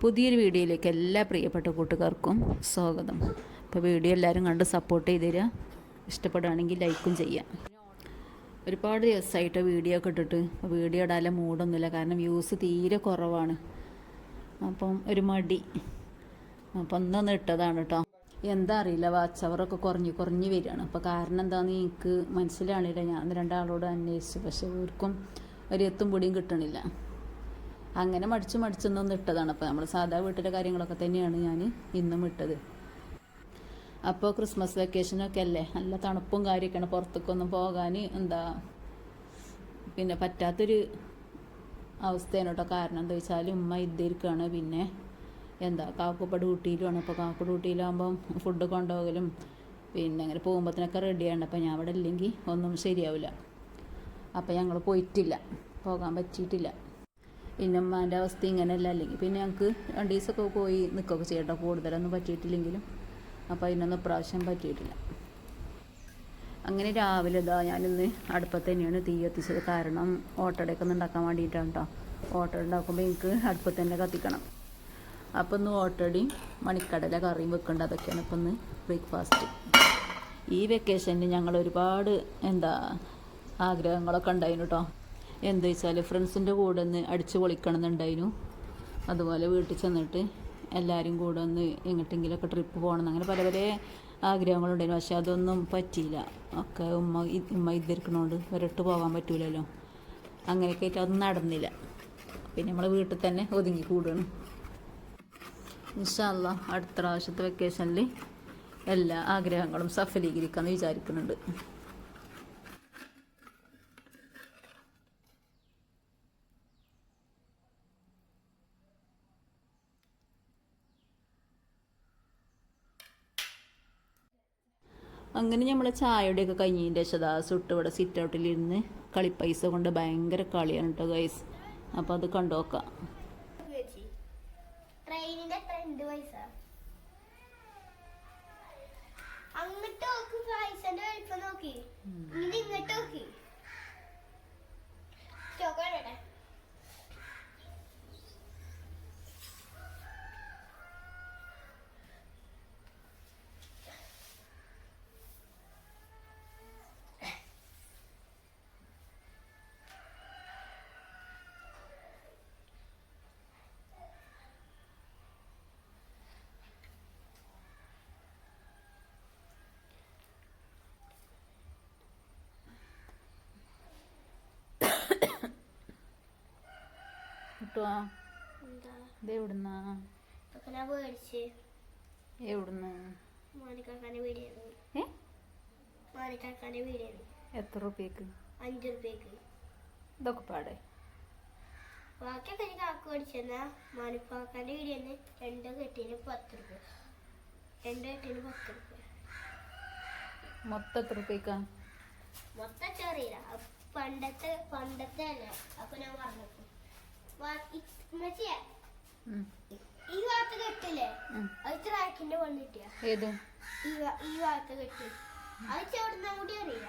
പുതിയൊരു വീഡിയോയിലേക്ക് എല്ലാ പ്രിയപ്പെട്ട കൂട്ടുകാർക്കും സ്വാഗതം. അപ്പോൾ വീഡിയോ എല്ലാവരും കണ്ട് സപ്പോർട്ട് ചെയ്ത് തരിക. ഇഷ്ടപ്പെടുകയാണെങ്കിൽ ലൈക്കും ചെയ്യാം. ഒരുപാട് ദിവസമായിട്ട് വീഡിയോ ഒക്കെ ഇട്ടിട്ട് വീഡിയോ ഇടാനുള്ള മൂടൊന്നുമില്ല. കാരണം വ്യൂസ് തീരെ കുറവാണ്. അപ്പം ഒരു മടി. അപ്പം ഒന്നൊന്ന് ഇട്ടതാണ് കേട്ടോ. എന്താ അറിയില്ല, വാച്ച് അവറൊക്കെ കുറഞ്ഞ് വരികയാണ്. അപ്പോൾ കാരണം എന്താണെന്ന് എനിക്ക് മനസ്സിലാണില്ല. ഞാൻ രണ്ടാളോട് അന്വേഷിച്ചു, പക്ഷേ ഇവർക്കും ഒരു എത്തും പൊടിയും കിട്ടണില്ല. അങ്ങനെ മടിച്ചൊന്നും ഇട്ടതാണ്. അപ്പോൾ നമ്മൾ സാധാ വീട്ടിലെ കാര്യങ്ങളൊക്കെ തന്നെയാണ് ഞാൻ ഇന്നും ഇട്ടത്. അപ്പോൾ ക്രിസ്മസ് വെക്കേഷനൊക്കെ അല്ലേ, നല്ല തണുപ്പും കാര്യമൊക്കെയാണ്. പുറത്തേക്കൊന്നും പോകാൻ പിന്നെ പറ്റാത്തൊരു അവസ്ഥയാണ് കേട്ടോ. കാരണം എന്താ വെച്ചാൽ ഉമ്മ ഇരിക്കുകയാണ്. പിന്നെ കാക്കുപ്പ ഡ്യൂട്ടിയിലുമാണ്. അപ്പോൾ കാക്കു ഡ്യൂട്ടിയിലാകുമ്പം ഫുഡ് കൊണ്ടുപോകലും പിന്നെ അങ്ങനെ പോകുമ്പോഴത്തേനൊക്കെ റെഡിയാണ്. അപ്പോൾ ഞാൻ അവിടെ ഇല്ലെങ്കിൽ ഒന്നും ശരിയാവില്ല. അപ്പോൾ ഞങ്ങൾ പോകാൻ പറ്റിയിട്ടില്ല. പിന്നെ ഉമ്മാൻ്റെ അവസ്ഥ ഇങ്ങനെയല്ല. അല്ലെങ്കിൽ പിന്നെ ഞങ്ങൾക്ക് 2 ദിവസമൊക്കെ പോയി നിൽക്കുകയൊക്കെ ചെയ്യട്ടോ, കൂടുതലൊന്നും പറ്റിയിട്ടില്ലെങ്കിലും. അപ്പോൾ അതിനൊന്നും ഇപ്രാവശ്യം പറ്റിയിട്ടില്ല. അങ്ങനെ രാവിലെ ഞാനിന്ന് അടുപ്പത്ത് തന്നെയാണ് തീ കത്തിച്ചത്. കാരണം ഓട്ടടയൊക്കെ ഒന്ന് ഉണ്ടാക്കാൻ വേണ്ടിയിട്ടാണ് കേട്ടോ. ഓട്ടട ഉണ്ടാക്കുമ്പോൾ എനിക്ക് അടുപ്പത്ത് തന്നെ കത്തിക്കണം. അപ്പോൾ ഒന്ന് ഓട്ടടയും മണിക്കടല കറിയും വെക്കേണ്ടത്. അതൊക്കെയാണ് ഇപ്പം ഇന്ന് ബ്രേക്ക്ഫാസ്റ്റ്. ഈ വെക്കേഷനിൽ ഞങ്ങൾ ഒരുപാട് ആഗ്രഹങ്ങളൊക്കെ ഉണ്ടായിരുന്നു കേട്ടോ. എന്താ വെച്ചാൽ ഫ്രണ്ട്സിൻ്റെ കൂടെ ഒന്ന് അടിച്ച് പൊളിക്കണമെന്നുണ്ടായിരുന്നു. അതുപോലെ വീട്ടിൽ ചെന്നിട്ട് എല്ലാവരും കൂടെ ഒന്ന് എങ്ങോട്ടെങ്കിലുമൊക്കെ ട്രിപ്പ് പോകണം, അങ്ങനെ പല ആഗ്രഹങ്ങളുണ്ടായിരുന്നു. പക്ഷെ അതൊന്നും പറ്റിയില്ല. ഒക്കെ ഉമ്മ ഇതിരിക്കണോണ്ട് ഒരിട്ട് പോകാൻ പറ്റൂലല്ലോ. അങ്ങനെയൊക്കെ ആയിട്ട് അതൊന്നും നടന്നില്ല. പിന്നെ നമ്മൾ വീട്ടിൽ തന്നെ ഒതുങ്ങി കൂടുകയാണ്. ഇൻഷാ അല്ലാഹ് അടുത്ത പ്രാവശ്യത്തെ വെക്കേഷനിൽ എല്ലാ ആഗ്രഹങ്ങളും സഫലീകരിക്കാമെന്ന് വിചാരിക്കുന്നുണ്ട്. അങ്ങനെ നമ്മൾ ചായയുടെയൊക്കെ കഴിഞ്ഞതിൻ്റെ സുട്ട് ഇവിടെ സിറ്റ് ഔട്ടിലിരുന്ന് കളിപ്പൈസ കൊണ്ട് ഭയങ്കര കളിയാണ് കേട്ടോ ഗൈസ്. അപ്പോൾ അത് കണ്ടുനോക്കാം. എവിടുന്ന് എത്ര റുപ്യക്ക്? 5 റുപ്യക്ക്. ഇതൊക്കെ പാടെ ബാക്കിയൊക്കെ കാക്കു മേടിച്ചെന്നാ മാനിപ്പാക്കാൻ്റെ വീടിന് 2 കെട്ടിന് 10 റുപ്യ. 2 കെട്ടിന് 10 റുപ്യ. മൊത്തം എത്ര റുപ്യക്കാ? മൊത്തം ചെറിയില്ല, പണ്ടത്തെ അല്ല. അപ്പൊ ഞാൻ പറഞ്ഞു ഈ ഭാഗത്ത് കെട്ടില്ലേ, അത് ട്രാക്കിന്റെ പണിട്ടിയ. ഏത്? ഈ ഭാഗത്ത് കെട്ടി അത് ചെവിടുന്ന കൂടി അറിയില്ല.